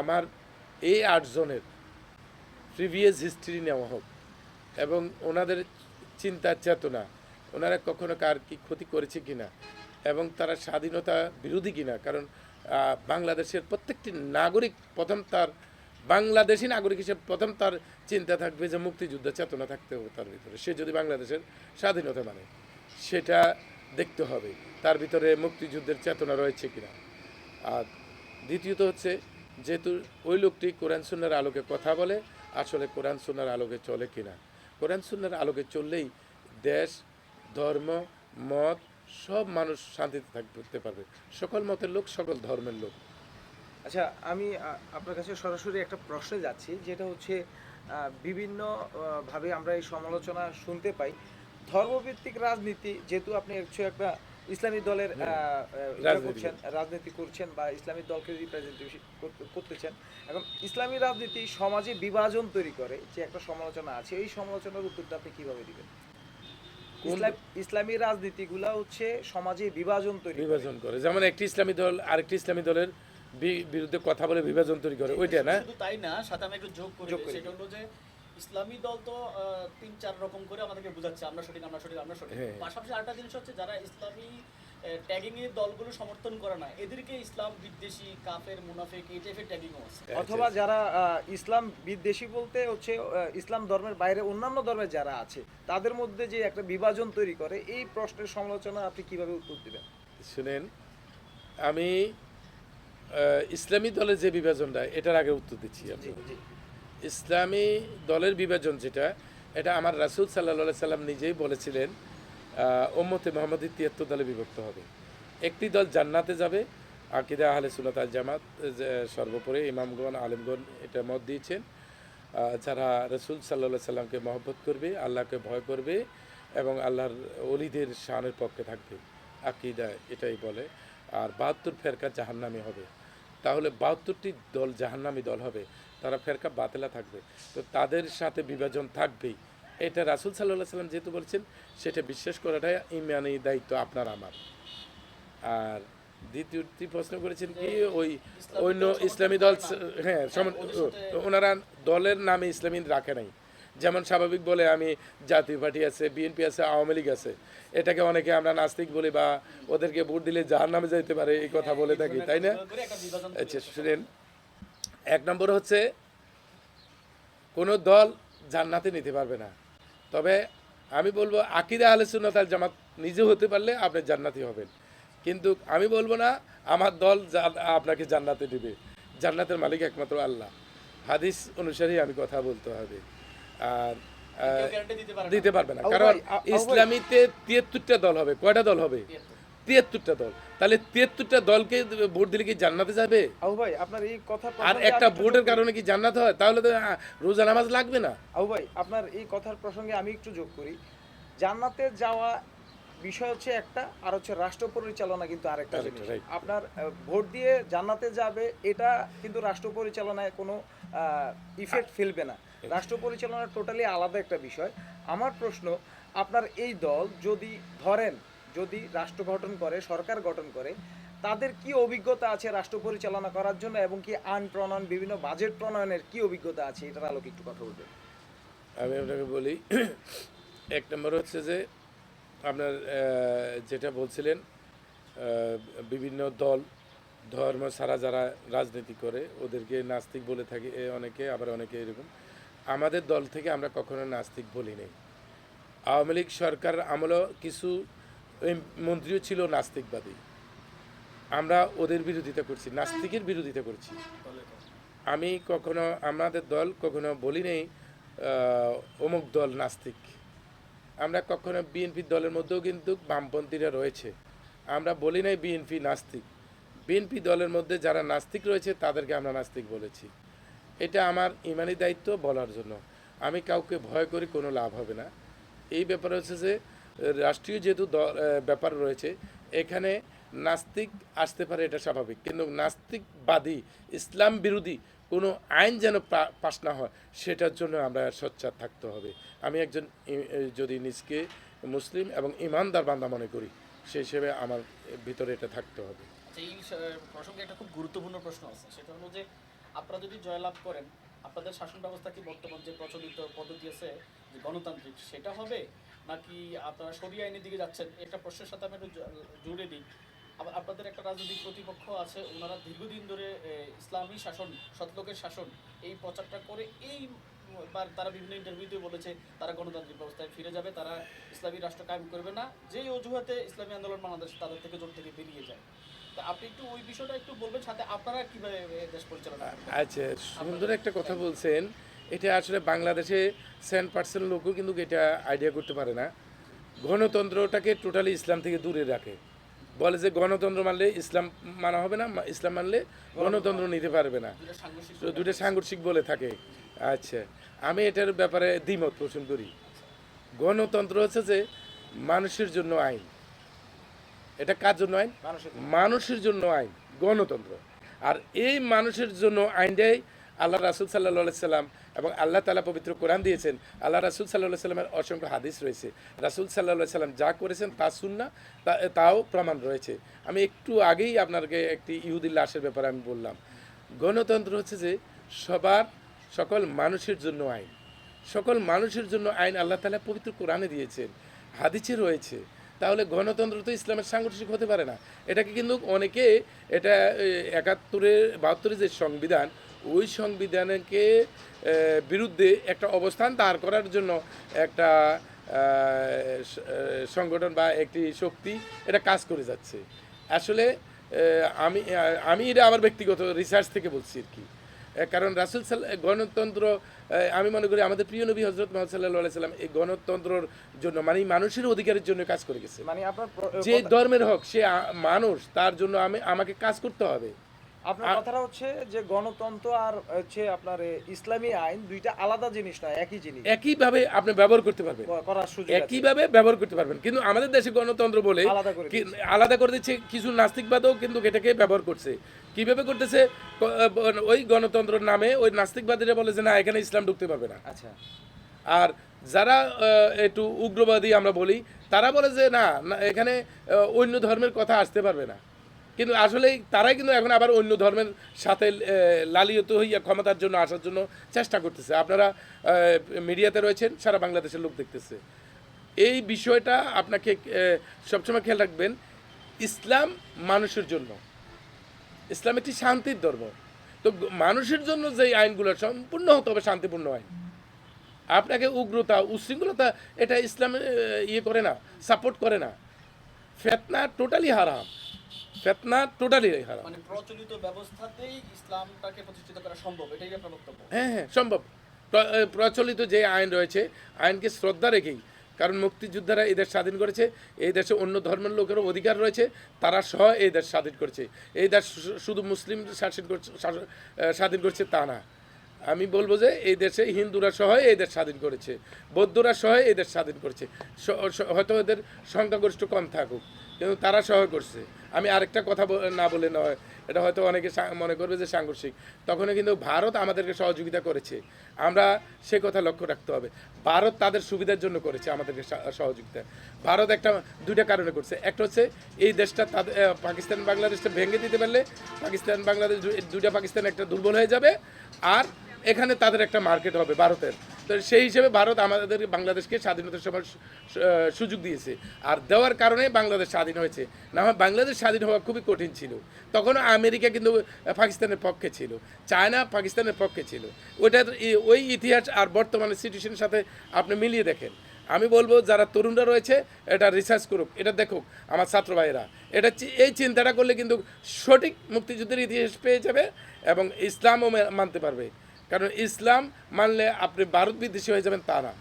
আমার এই 8 জনের প্রিভিয়াস হিস্ট্রি নেওয়া হোক এবং ওনাদের চিন্তা চেতনা, ওনারা কখনো কার কি ক্ষতি করেছে কিনা এবং তারা স্বাধীনতা বিরোধী কিনা। কারণ বাংলাদেশের প্রত্যেকটি নাগরিক প্রথম তার বাংলাদেশি নাগরিক হিসেবে প্রথম তার চিন্তা থাকবে যে মুক্তিযুদ্ধের চেতনা থাকতে হবে তার ভিতরে। সে যদি বাংলাদেশের স্বাধীনতা মানে, সেটা দেখতে হবে তার ভিতরে মুক্তিযুদ্ধের চেতনা রয়েছে কিনা। আর দ্বিতীয়ত হচ্ছে, যেহেতু ওই লোকটি কোরআন সুন্নাহর আলোকে কথা বলে, আসলে কোরআন সুন্নাহর আলোকে চলে কিনা। কোরআন সুন্নাহর আলোকে চললেই দেশ, ধর্ম, মত সব মানুষ শান্তিতে থাকতে পারবে, সকল মতের লোক, সকল ধর্মের লোক। আচ্ছা, আমি আপনার কাছে সরাসরি একটা প্রশ্নে যাচ্ছি, যেটা হচ্ছে বিভিন্ন ভাবে আমরা এই সমালোচনা শুনতে পাই। ধর্মভিত্তিক রাজনীতি, যেহেতু আপনি একটা ইসলামী দলের রাজনীতি করছেন বা ইসলামী দলকে রিপ্রেজেন্টেশন করতেছেন, এখন ইসলামী রাজনীতি সমাজে বিভাজন তৈরি করে যে একটা সমালোচনা আছে, এই সমালোচনার উত্তরটা আপনি কিভাবে দিবেন? ইসলামী রাজনীতিগুলা হচ্ছে সমাজে বিভাজন করে, যেমন একটি ইসলামী দল আরেকটি ইসলামী দলের বিরুদ্ধে কথা বলে বিভাজন তৈরি করে, ওইটা না? শুধু তাই না, সাথে আমি একটু যোগ করে যোগ দিই, করি। সেটা হলো যে ইসলামী দল তো 3-4 রকম করে আমাদেরকে বোঝাচ্ছে আমরা সঠিক, আমরা সঠিক, আমরা সঠিক। হ্যাঁ। পাশাপাশি আরেকটা জিনিস হচ্ছে যারা ইসলামী ট্যাগিং এর দলগুলো সমর্থন করে না, এদেরকে ইসলাম বিদ্বেষী, কাফের, মুনাফিক এই টাইপের ট্যাগিংও আছে। অথবা যারা ইসলাম বিদ্বেষী বলতে হচ্ছে ইসলাম ধর্মের বাইরে অন্যান্য ধর্মের যারা আছে তাদের মধ্যে যে একটা বিভাজন তৈরি করে, এই প্রশ্নের সমালোচনা আপনি কিভাবে উত্তর দিবেন? শুনেন, আমি ইসলামী দলের যে বিভাজনটা, এটার আগে উত্তর দিচ্ছি জি আমি। জি ইসলামী দলের বিভাজন যেটা, এটা আমার রাসূল সাল্লাল্লাহু আলাইহি সাল্লাম নিজেই বলেছিলেন, উম্মতে মুহাম্মাদি 73 দলে বিভক্ত হবে। একটি দল জান্নাতে যাবে, আকিদা আহলে সুন্নাত ওয়াল জামাত সর্বোপরি ইমামগণ আলেমগণ এটা মত দিয়েছেন। যারা রাসূল সাল্লাল্লাহু আলাইহি সাল্লামকে মহব্বত করবে, আল্লাহকে ভয় করবে এবং আল্লাহর ওলিদের শানের পক্ষে থাকবে, আকিদা এটাই বলে। আর 72 ফেরকা জাহান্নামী হবে। তাহলে 72টি দল জাহান্নামী দল হবে, তারা ফেরকা বাতিলা থাকবে, তো তাদের সাথে বিভাজন থাকবেই। এটা রাসূল সাল্লাল্লাহু আলাইহি সাল্লাম যেহেতু বলছেন, সেটা বিশ্বাস করাটাই ইমানি দায়িত্ব আপনার আমার। আর দ্বিতীয়টি প্রশ্ন করেছেন কি, ওই অন্য ইসলামী দল, হ্যাঁ ওনারা দলের নামে ইসলামী রাখে নাই। যেমন স্বাভাবিক বলে আমি জাতীয় পার্টি আছে, বিএনপি আছে, আওয়ামী লীগ আছে, এটাকে অনেকে আমরা নাস্তিক বলি বা ওদেরকে ভোট দিলে জাহান্নামে যাইতে পারে এই কথা বলে থাকি, তাই না? করে একটা বিভাজন তৈরি আচ্ছা করে। শুনেন, 1 নম্বর হচ্ছে কোনো দল জান্নাতে নিতে পারবে না। তবে আমি বলবো আকিদা আহলে সুন্নাত ওয়াল জামাত নিজে হতে পারলে আপনি জান্নাতি হবেন, কিন্তু আমি বলবো না আমার দল আপনাকে জান্নাতে দিবে। জান্নাতের মালিক একমাত্র আল্লাহ, হাদিস অনুসারেই আমি কথা বলতে হবে। আর কেউ গ্যারান্টি দিতে পারে না। দিতে পারবে না, আবু কারণ ভাই, আবু ভাই। ইসলামীতে 73টা দল হবে। কয়টা দল হবে? 73টা দল। তাহলে 73টা দলকে ভোট দিলে কি জান্নাতে যাবে? আবু ভাই, আপনার এই কথা আর প্রসঙ্গে একটা আমি একটু ভোটের যোগ করি। কারণে কি জান্নাত হয়? তাহলে তো রোজা নামাজ লাগবে না। আবু ভাই, আপনার এই কথার প্রসঙ্গে আমি একটু যোগ করি। জান্নাতে যাওয়া বিষয় হচ্ছে একটা, আর হচ্ছে রাষ্ট্র পরিচালনা কিন্তু আরেকটা আরেকটা, জিনিস। right. আপনার ভোট দিয়ে জান্নাতে যাবে, এটা কিন্তু রাষ্ট্র পরিচালনায় কোনো ইফেক্ট ফেলবে না। রাষ্ট্র পরিচালনা টোটালি আলাদা একটা বিষয়। আমার প্রশ্ন, আপনার এই দল যদি ধরেন যদি রাষ্ট্র গঠন করে, সরকার গঠন করে, তাদের কি অভিজ্ঞতা আছে রাষ্ট্র পরিচালনা করার জন্য, এবং কি আইন প্রণয়ন, বিভিন্ন বাজেট প্রণয়নের কি অভিজ্ঞতা আছে, এটার আলোকে একটু কথা বলবেন। আমি আপনাকে বলি, 1 নম্বর হচ্ছে যে আপনার যেটা বলছিলেন, বিভিন্ন দল ধর্ম ছাড়া যারা রাজনীতি করে ওদেরকে নাস্তিক বলে থাকে অনেকে, আবার অনেকে এরকম। আমাদের দল থেকে আমরা কখনো নাস্তিক বলি নাই। আওয়ামী লীগ সরকার আমলেও কিছু মন্ত্রীও ছিল নাস্তিকবাদী, আমরা ওদের বিরোধিতা করছি, নাস্তিকের বিরোধিতা করছি। আমি কখনো আমাদের দল কখনো বলি নেই অমুক দল নাস্তিক। আমরা কখনো বিএনপি দলের মধ্যেও কিন্তু বামপন্থীরা রয়েছে, আমরা বলি নাই বিএনপি নাস্তিক। বিএনপি দলের মধ্যে যারা নাস্তিক রয়েছে তাদেরকে আমরা নাস্তিক বলেছি। এটা আমার ইমানি দায়িত্ব বলার জন্য। আমি কাউকে ভয় করি, কোনো লাভ হবে না। এই ব্যাপারে হচ্ছে যে রাষ্ট্রীয় যেহেতু ব্যাপার রয়েছে, এখানে নাস্তিক আসতে পারে, এটা স্বাভাবিক, কিন্তু নাস্তিকবাদী ইসলাম বিরোধী কোনো আইন যেন পাস না হয়, সেটার জন্য আমরা সোচ্চার থাকতে হবে। আমি একজন যদি নিজকে মুসলিম এবং ইমানদার বান্দা মনে করি, সেই হিসেবে আমার ভিতরে এটা থাকতে হবে। আচ্ছা, এই প্রসঙ্গে একটা খুব গুরুত্বপূর্ণ প্রশ্ন আছে, সেটা হলো যে আপনারা যদি জয়লাভ করেন, আপনাদের শাসন ব্যবস্থা কি বর্তমান যে প্রচলিত পদ্ধতি আছে যে গণতান্ত্রিক, সেটা হবে নাকি আপনারা শরিয়া আইনের দিকে যাচ্ছেন? একটা প্রশ্নের সাথে আমি একটু জুড়ে দিই। আবার আপনাদের একটা রাজনৈতিক প্রতিপক্ষ আছে, ওনারা দীর্ঘদিন ধরে ইসলামী শাসন, সৎলোকের শাসন এই প্রচারটা করে, এইবার তারা বিভিন্ন ইন্টারভিউতে বলেছে তারা গণতান্ত্রিক ব্যবস্থায় ফিরে যাবে, তারা ইসলামী রাষ্ট্র কায়েম করবে না, যেই অজুহাতে ইসলামী আন্দোলন বাংলাদেশ তাদের থেকে জোট থেকে বেরিয়ে যায়। তা আপনি একটু ওই বিষয়টা একটু বলবেন, সাথে আপনারা কিভাবে দেশ পরিচালনা করবেন? আচ্ছা, সুন্দর একটা কথা বলছেন। এটা আসলে বাংলাদেশে 7% লোকও কিন্তু এটা আইডিয়া করতে পারে না। গণতন্ত্রটাকে টোটালি ইসলাম থেকে দূরে রাখে, বলে যে গণতন্ত্র মানলে ইসলাম মানা হবে না, ইসলাম মানলে গণতন্ত্র নিতে পারবে না, দুটো সাংঘর্ষিক তো দুটো সাংঘর্ষিক বলে থাকে। আচ্ছা, আমি এটার ব্যাপারে দ্বিমত পোষণ করি। গণতন্ত্র হচ্ছে যে মানুষের জন্য আইন। এটা কার জন্য আইন? মানুষের জন্য আইন, গণতন্ত্র। আর এই মানুষের জন্য আইনটাই আল্লাহ রাসূল সাল্লাল্লাহু আলাইহি সাল্লাম এবং আল্লাহ তাআলা পবিত্র কোরআন দিয়েছেন, আল্লাহ রাসূল সাল্লাল্লাহু আলাইহি সাল্লামের অসংখ্য হাদিস রয়েছে, রাসূল সাল্লাল্লাহু আলাইহি সাল্লাম যা করেছেন তা সুন্নাহ, তাও প্রমাণ রয়েছে। আমি একটু আগেই আপনাকে একটি ইহুদি লাশের ব্যাপারে আমি বললাম, গণতন্ত্র হচ্ছে যে সকল মানুষের জন্য আইন, সকল মানুষের জন্য আইন আল্লাহ তাআলা পবিত্র কোরআনে দিয়েছেন, হাদিসে রয়েছে। তাহলে গণতন্ত্র তো ইসলামের সাংগঠনিক হতে পারে না। এটাকে কিন্তু অনেকে এটা 72-এর যে সংবিধান, ওই সংবিধানকে বিরুদ্ধে একটা অবস্থান দাঁড় করার জন্য একটা সংগঠন বা একটি শক্তি এটা কাজ করে যাচ্ছে। আসলে আমি এটা আমার ব্যক্তিগত রিসার্চ থেকে বলছি আর কি। কারণ গণতন্ত্র, আমি মনে করি আমাদের প্রিয় নবী হযরত মুহাম্মদ সাল্লাল্লাহু আলাইহি সাল্লাম এই গণতন্ত্রর জন্য মানে মানুষের অধিকারের জন্য কাজ করে গেছে। মানে আপনার যে ধর্মের হোক সে মানুষ, তার জন্য আমাকে কাজ করতে হবে। আপনার কথাটা হচ্ছে যে গণতন্ত্র আর হচ্ছে আপনার ইসলামী আইন দুইটা আলাদা জিনিস নয়, একই জিনিস, একইভাবে আপনি ব্যবহার করতে পারবেন, করার সুযোগ আছে। একইভাবে ব্যবহার করতে পারবেন। কিন্তু আমাদের দেশে গণতন্ত্র বলে আলাদা করে দিচ্ছে, কিছু নাস্তিকবাদও কিন্তু এটাকে ব্যবহার করছে। কিভাবে করতেছে? ওই গণতন্ত্রের নামে ওই নাস্তিকবাদীরা বলে যে না, এখানে ইসলাম ঢুকতে পারবে না। আচ্ছা। আর যারা একটু উগ্রবাদী আমরা বলি, তারা বলে যে না, এখানে অন্য ধর্মের কথা আসতে পারবে না। কিন্তু আসলে তারাই কিন্তু এখন আবার অন্য ধর্মের সাথে লালিত হইয়া ক্ষমতার জন্য আসার জন্য চেষ্টা করতেছে। আপনারা মিডিয়াতে রয়েছেন, সারা বাংলাদেশের লোক দেখতেছে। এই বিষয়টা আপনাকে সবসময় খেয়াল রাখবেন। ইসলাম মানুষের জন্য, ইসলাম একটি শান্তির ধর্ম। তো মানুষের জন্য যেই আইনগুলো সম্পূর্ণ হতে হবে শান্তিপূর্ণ আইন। আপনাকে উগ্রতা, উশৃঙ্খলতা, এটা ইসলাম করে না, সাপোর্ট করে না। ফিতনা টোটালি হারাম, ফিতনা টোটালি হারাম। মানে প্রচলিত ব্যবস্থাতেই ইসলামটাকে প্রতিষ্ঠিত করা সম্ভব, এটাই আপনার বক্তব্য? হ্যাঁ, সম্ভব। প্রচলিত যে আইন রয়েছে, আইনকে শ্রদ্ধা রেখেই, কারণ মুক্তিযোদ্ধারা এই দেশ স্বাধীন করেছে, এই দেশে অন্য ধর্মের লোকেরও অধিকার রয়েছে, তারা সহ এই দেশ স্বাধীন করেছে। এই দেশ শুধু মুসলিম স্বাধীন করছে তা না। আমি বলবো যে এই দেশে হিন্দুরা সহ এই দেশ স্বাধীন করেছে, বৌদ্ধরা সহ এই দেশ স্বাধীন করেছে। হয়তো এদের সংখ্যাগরিষ্ঠ কম থাকুক, কিন্তু তারা সহ করছে। আমি আরেকটা কথা না বলে নয়, এটা হয়তো অনেকে মনে করবে যে সাংঘর্ষিক, তখনও কিন্তু ভারত আমাদেরকে সহযোগিতা করেছে। আমরা সে কথা লক্ষ্য রাখতে হবে। ভারত তাদের সুবিধার জন্য করেছে আমাদেরকে সহযোগিতা। ভারত দুইটা কারণে করছে। একটা হচ্ছে এই দেশটা তাদের পাকিস্তান বাংলাদেশটা ভেঙে দিতে পারলে পাকিস্তান বাংলাদেশ দুইটা পাকিস্তান একটা দুর্বল হয়ে যাবে, আর এখানে তাদের একটা মার্কেট হবে ভারতের। তো সেই হিসেবে ভারত আমাদের বাংলাদেশকে স্বাধীনতার সময় সুযোগ দিয়েছে, আর দেওয়ার কারণে বাংলাদেশ স্বাধীন হয়েছে। না হয় বাংলাদেশ স্বাধীন হওয়া খুবই কঠিন ছিল। তখনও আমেরিকা কিন্তু পাকিস্তানের পক্ষে ছিল, চায়না পাকিস্তানের পক্ষে ছিল। ওই ইতিহাস আর বর্তমানের সিচুয়েশনের সাথে আপনি মিলিয়ে দেখেন। আমি বলবো যারা তরুণরা রয়েছে এটা রিসার্চ করুক, এটা দেখুক আমার ছাত্র ভাইয়েরা। এই চিন্তাটা করলে কিন্তু সঠিক মুক্তিযুদ্ধের ইতিহাস পেয়ে যাবে এবং ইসলামও মানতে পারবে। কারণ ইসলাম মানলে আপনি ভারত বিদ্বেষী হয়ে যাবেন তা না।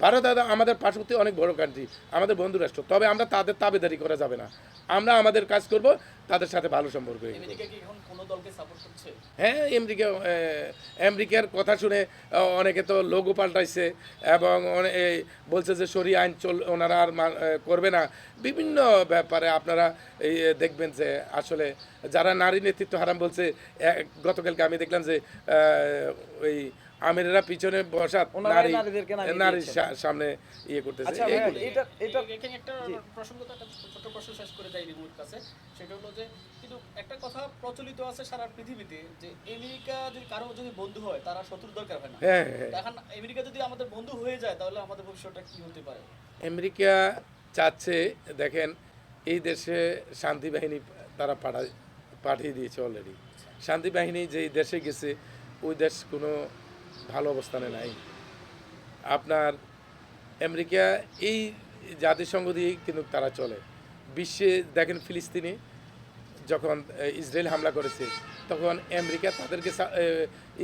ভারত আমাদের পার্শ্ববর্তী অনেক বড় কান্ট্রি, আমাদের বন্ধু রাষ্ট্র, তবে আমরা তাদের তাবেদারি করা যাবে না। আমরা আমাদের কাজ করব, তাদের সাথে ভালো সম্পর্ক। হ্যাঁ, আমেরিকার কথা শুনে অনেকে তো লোগো পাল্টাইছে এবং বলছে যে শরিয়া আইন ওনারা আর করবে না। বিভিন্ন ব্যাপারে আপনারা দেখবেন যে আসলে যারা নারী নেতৃত্ব হারাম বলছে, গতকালকে আমি দেখলাম যে ওই আমিরেরা পিছনে বসা নারীর সামনে করতেছে। একটা প্রসঙ্গ ছোট প্রশ্ন শেষ করে যাই রিমোট কাছে, সেটা হলো যে কিন্তু একটা কথা প্রচলিত আছে সারা পৃথিবীতে যে আমেরিকা যদি কারো যদি বন্ধু হয় তারা শত্রুর দরকার হয় না। এখন আমেরিকা যদি আমাদের বন্ধু হয়ে যায় তাহলে আমাদের ভবিষ্যৎটা কি হতে পারে? আমেরিকা চাচ্ছে, দেখেন এই দেশে শান্তি বাহিনী তারা পাঠিয়ে দিয়েছে অলরেডি। শান্তি বাহিনী যেই দেশে গেছে ওই দেশ কোনো ভালো অবস্থানে নাই। আপনার আমেরিকা এই জাতিসংঘ দিয়েই কিন্তু তারা চলে। বিশ্বে দেখেন ফিলিস্তিনে যখন ইসরায়েল হামলা করেছে তখন আমেরিকা তাদেরকে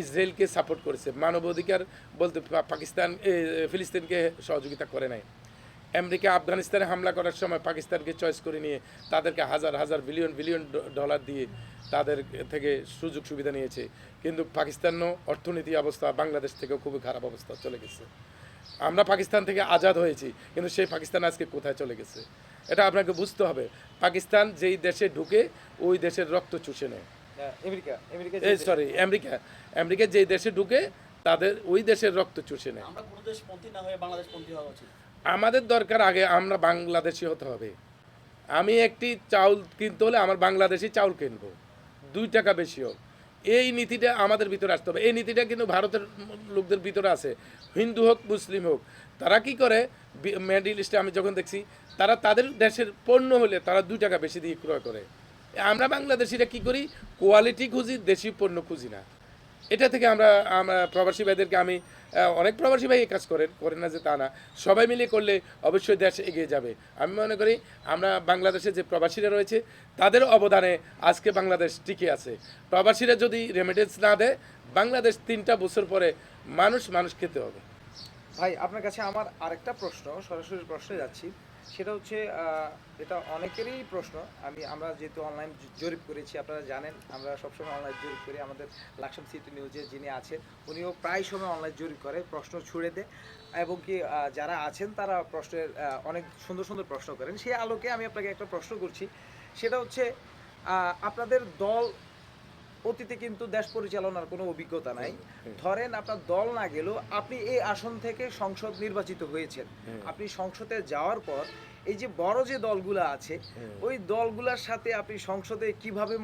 ইসরায়েলকে সাপোর্ট করেছে। মানবাধিকার বলতে পাকিস্তান ফিলিস্তিনকে সহযোগিতা করে নাই। আমেরিকা আফগানিস্তানে হামলা করার সময় পাকিস্তানকে চয়েস করে নিয়ে তাদেরকে হাজার হাজার বিলিয়ন ডলার দিয়ে তাদের থেকে সুযোগ সুবিধা নিয়েছে। কিন্তু পাকিস্তানও অর্থনীতি অবস্থা বাংলাদেশ থেকেও খুবই খারাপ অবস্থা চলে গেছে। আমরা পাকিস্তান থেকে আজাদ হয়েছি, কিন্তু সেই পাকিস্তান আজকে কোথায় চলে গেছে? এটা আপনাকে বুঝতে হবে। পাকিস্তান যেই দেশে ঢুকে ওই দেশের রক্ত চুষে নেয়। আমেরিকা আমেরিকা এই সরি আমেরিকা যেই দেশে ঢুকে তাদের ওই দেশের রক্ত চুষে নেয়। আমরা কোনো দেশপন্থী না হয়ে বাংলাদেশপন্থী হওয়া উচিত। আমাদের দরকার আগে আমরা বাংলাদেশি হতে হবে। আমি একটি চাউল কিনতে হলে আমার বাংলাদেশি চাউল কিনবো, 2 টাকা বেশি হোক। এই নীতিটা আমাদের ভিতরে আসতে হবে। এই নীতিটা কিন্তু ভারতের লোকদের ভিতরে আছে, হিন্দু হোক মুসলিম হোক। তারা কি করে, মিডল ইস্টে আমি যখন দেখছি তারা তাদের দেশের পণ্য হলে তারা 2 টাকা বেশি দিয়ে ক্রয় করে। আমরা বাংলাদেশিরা কি করি, কোয়ালিটি খুঁজি, দেশি পণ্য খুঁজি না। এটা থেকে আমরা প্রবাসী ভাইদেরকে আমি অনেক প্রবাসী ভাই এই কাজ করেন না যে তা না, সবাই মিলে করলে অবশ্যই দেশ এগিয়ে যাবে। আমি মনে করি আমরা বাংলাদেশে যে প্রবাসীরা রয়েছে তাদের অবদানে আজকে বাংলাদেশ টিকে আছে। প্রবাসীরা যদি রেমিটেন্স না দেয়, বাংলাদেশ 3টা বছর পরে মানুষ খেতে হবে। ভাই আপনার কাছে আমার আরেকটা প্রশ্ন, সরাসরি প্রশ্নে যাচ্ছি। সেটা হচ্ছে এটা অনেকেরই প্রশ্ন। আমরা যেহেতু অনলাইন জরিপ করেছি, আপনারা জানেন আমরা সবসময় অনলাইন জরিপ করি। আমাদের লাকসাম সিটি নিউজে যিনি আছেন উনিও প্রায় সময় অনলাইন জরিপ করে, প্রশ্ন ছুড়ে দেয়, এবং কি যারা আছেন তারা প্রশ্নের অনেক সুন্দর সুন্দর প্রশ্ন করেন। সেই আলোকে আমি আপনাকে একটা প্রশ্ন করছি। সেটা হচ্ছে আপনাদের দল অতীতে কিন্তু দেশ পরিচালনার কোনো অভিজ্ঞতা নাই। ধরেন আপনার দল না গেলেও আপনি এই আসন থেকে সংসদ নির্বাচিত হয়েছেন। আপনি সংসদে যাওয়ার পর এই যে বড় যে দলগুলো আছে ওই দলগুলোর সাথে আপনি সংসদে কিভাবে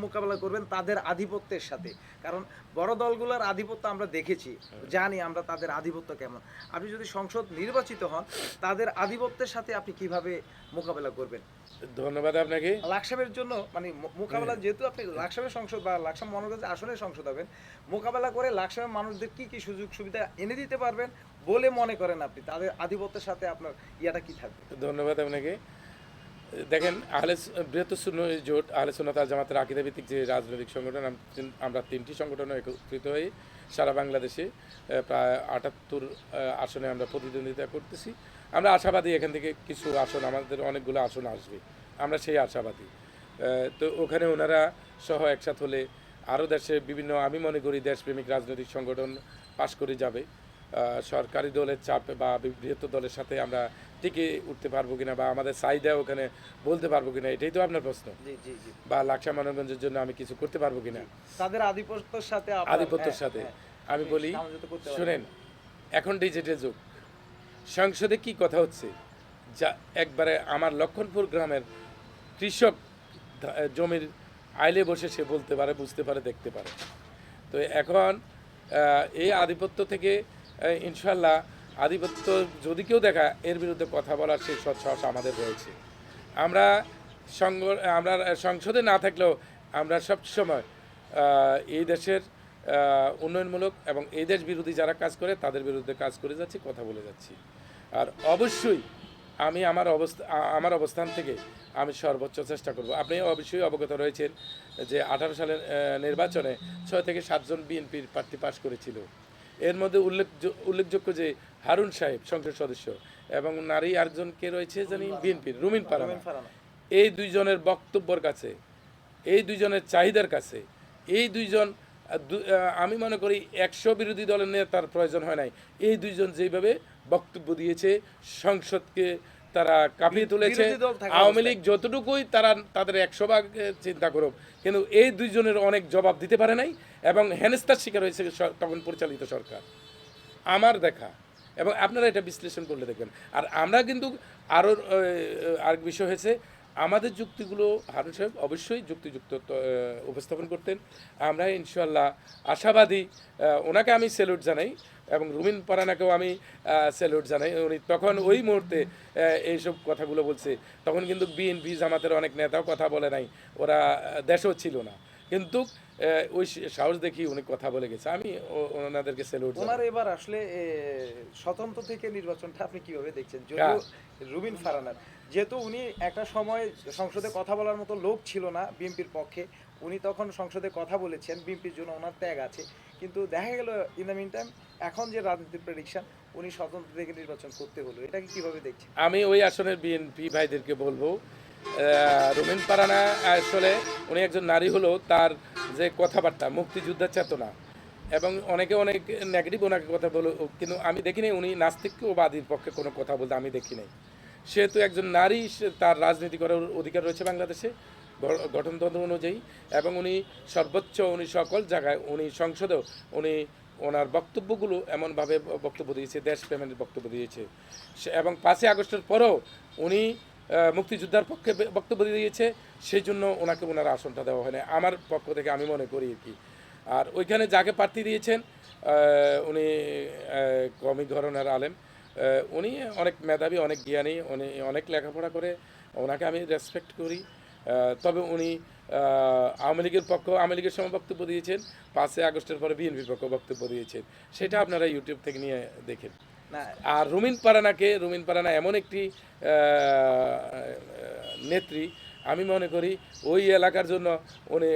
মোকাবেলা করবেন তাদের আধিপত্যের সাথে? কারণ বড় দলগুলোর আধিপত্য আমরা দেখেছি, জানি আমরা তাদের আধিপত্য কেমন। আপনি যদি সংসদ নির্বাচিত হন তাদের আধিপত্যের সাথে আপনি কিভাবে মোকাবেলা করবেন? ধন্যবাদ আপনাকে। লাকসামের জন্য মানে মোকাবেলা, যেহেতু আপনি লাকসামের সংসদ বা লাকসাম মনোগঞ্জ আসনের সংসদ হবেন, মোকাবেলা করে লাকসামের মানুষদের কি কি সুযোগ সুবিধা এনে দিতে পারবেন বলে মনে করেন আপনি? তাদের আধিপত্যের সাথে আপনার ইয়াটা কি থাকবে? ধন্যবাদ আপনাকে। দেখেন, বৃহত্তর সুন্নি জোট আহলে সুন্নাত ওয়াল জামাতের আকীদা ভিত্তিক যে রাজনৈতিক সংগঠন, আমরা 3টি সংগঠনে একত্রিত হয়ে সারা বাংলাদেশে প্রায় 78 আসনে আমরা প্রতিদ্বন্দ্বিতা করতেছি। আমরা আশাবাদী এখান থেকে কিছু আসন, আমাদের অনেকগুলো আসন আসবে, আমরা সেই আশাবাদী। তো ওখানে ওনারা সহ একসাথে হলে আরও দেশে বিভিন্ন, আমি মনে করি দেশপ্রেমিক রাজনৈতিক সংগঠন পাশ করে যাবে। সরকারি দলের চাপে বা বৃহত্তর দলের সাথে আমরা টিকে উঠতে পারবো কিনা, বা আমাদের চাহিদা ওখানে বলতে পারবো কিনা, এটাই তো আপনার প্রশ্ন। জি জি জি। বা লাকসাম মানবগঞ্জের জন্য আমি কিছু করতে পারবো কিনা তাদের আধিপত্যের সাথে আধিপত্যের সাথে। আমি বলি, শুনেন, এখন ডিজিটাল যুগ, সংসদে কি কথা হচ্ছে, যা একবারে আমার লক্ষণপুর গ্রামের কৃষক জমির আইলে বসে সে বলতে পারে, বুঝতে পারে, দেখতে পারে। তো এখন এই আধিপত্য থেকে ইনশাল্লাহ আধিপত্য যদি কেউ দেখা, এর বিরুদ্ধে কথা বলার সেই সৎসাহস আমাদের রয়েছে। আমরা সংসদে না থাকলেও আমরা সবসময় এই দেশের উন্নয়নমূলক এবং এই দেশ বিরোধী যারা কাজ করে তাদের বিরুদ্ধে কাজ করে যাচ্ছি, কথা বলে যাচ্ছি। আর অবশ্যই আমি আমার অবস্থান থেকে আমি সর্বোচ্চ চেষ্টা করব। আপনি অবশ্যই অবগত রয়েছেন যে 18 সালের নির্বাচনে 6 থেকে 7 জন বিএনপির প্রার্থী পাশ করেছিল। এর মধ্যে উল্লেখযোগ্য যে হারুন সাহেব সংসদ সদস্য, এবং নারী আরেকজন কে রয়েছে জানি বিএনপির, রুমিন ফারহানা। এই 2 জনের বক্তব্যের কাছে, এই 2 জনের চাহিদার কাছে, এই 2 জন, আমি মনে করি 100 বিরোধী দলের নেতার প্রয়োজন হয় নাই। এই 2 জন যেভাবে বক্তব্য দিয়েছে, সংসদকে তারা কাঁপিয়ে তুলেছে। আওয়ামী লীগ যতটুকুই তাদের 100 ভাগ চিন্তা করুক, কিন্তু এই 2 জনের অনেক জবাব দিতে পারে নাই, এবং হেনস্থার শিকার হয়েছে তখন পরিচালিত সরকার, আমার দেখা। এবং আপনারা এটা বিশ্লেষণ করলে দেখবেন। আর আমরা কিন্তু আরও আরেক বিষয় হয়েছে, আমাদের যুক্তিগুলো হারুন সাহেব অবশ্যই যুক্তিযুক্ত উপস্থাপন করতেন। আমরা ইনশাল্লাহ আশাবাদী। ওনাকে আমি স্যালুট জানাই, এবং রুমিন পারানাকেও আমি স্যালুট জানাই। উনি তখন ওই মুহূর্তে এইসব কথাগুলো বলছে, তখন কিন্তু বিএনপি জামাতের অনেক নেতাও কথা বলে নাই, ওরা দেশেও ছিল না, কিন্তু ওই সাহস দেখি উনি কথা বলে গেছে। আমি ওনাদেরকে স্যালুট জানাই। ওনার এবার আসলে স্বতন্ত্র থেকে নির্বাচনটা আপনি কিভাবে দেখছেন? যদিও রুবিন ফারহানার, যেহেতু উনি একটা সময় সংসদে কথা বলার মতো লোক ছিল না বিএনপির পক্ষে, উনি তখন সংসদে কথা বলেছেন, বিএনপির জন্য ওনার ত্যাগ আছে, কিন্তু দেখা গেল ইন দ্য মিন টাইম এখন যে রাজনীতির প্রেডিকশন, উনি স্বতন্ত্র থেকে নির্বাচন করতে হলো, এটাকে কিভাবে দেখছেন? আমি ওই আসনের বিএনপি ভাইদেরকে বলবো, রুমিন পারানা আসলে উনি একজন নারী হলো, তার যে কথাবার্তা, মুক্তিযুদ্ধের চেতনা, এবং অনেকে অনেক নেগেটিভ ওনাকে কথা বলো, কিন্তু আমি দেখিনি উনি নাস্তিকবাদীর পক্ষে কোনো কথা বলতে আমি দেখি নাই। সেহেতু একজন নারী, তার রাজনীতি করার অধিকার রয়েছে বাংলাদেশে, গঠনতন্ত্র অনুযায়ী, এবং উনি সর্বোচ্চ উনি সকল জায়গায় উনি সংসদেও উনি ওনার বক্তব্যগুলো এমনভাবে বক্তব্য দিয়েছে, দেশপ্রেমের বক্তব্য দিয়েছে এবং 5ই আগস্টের পরেও উনি মুক্তিযোদ্ধার পক্ষে বক্তব্য দিয়েছে, সেই জন্য ওনাকে ওনার আসনটা দেওয়া হয় না আমার পক্ষ থেকে, আমি মনে করি আর কি। আর ওইখানে যাকে প্রার্থী দিয়েছেন উনি কমি ঘরানার আলেম, উনি অনেক মেধাবী, অনেক জ্ঞানী, উনি অনেক লেখাপড়া করে, ওনাকে আমি রেসপেক্ট করি। তবে উনি আওয়ামী লীগের সময় বক্তব্য দিয়েছেন, 5ই আগস্টের পরে বিএনপির পক্ষে বক্তব্য দিয়েছেন, সেটা আপনারা ইউটিউব থেকে নিয়ে দেখেন। না আর রুমিন পারানা এমন একটি নেত্রী, আমি মনে করি ওই এলাকার জন্য উনি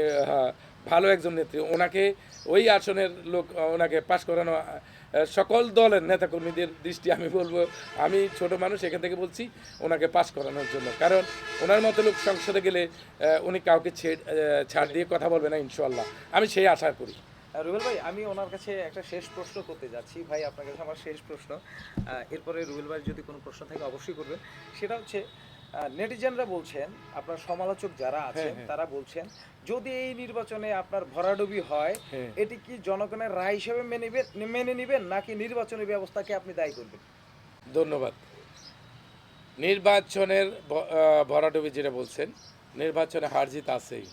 ভালো একজন নেত্রী। ওনাকে ওই আসনের লোক ওনাকে পাশ করানো সকল দলের নেতাকর্মীদের দৃষ্টি আমি বলবো, আমি ছোট মানুষ এখান থেকে বলছি, ওনাকে পাশ করানোর জন্য। কারণ ওনার মতো লোক সংসদে গেলে উনি কাউকে ছাড় দিয়ে কথা বলবে না ইনশাল্লাহ, আমি সেই আশা করি। রুবেল ভাই, আমি ওনার কাছে একটা শেষ প্রশ্ন করতে যাচ্ছি। ভাই আপনার কাছে আমার শেষ প্রশ্ন, এরপরে রুবেল ভাই যদি কোনো প্রশ্ন থাকে অবশ্যই করবেন। সেটা হচ্ছে নেটিজেনরা বলছেন, আপনার সমালোচক যারা আছেন তারা বলছেন, যদি এই নির্বাচনে আপনার ভরাডুবি হয়, এটি কি জনগণের রায় হিসেবে মেনে নেবেন নাকি নির্বাচনী ব্যবস্থাকে আপনি দায়ী করবেন? ধন্যবাদ। নির্বাচনের ভরাডুবি যেটা বলছেন, নির্বাচনে হার জিত আছেই।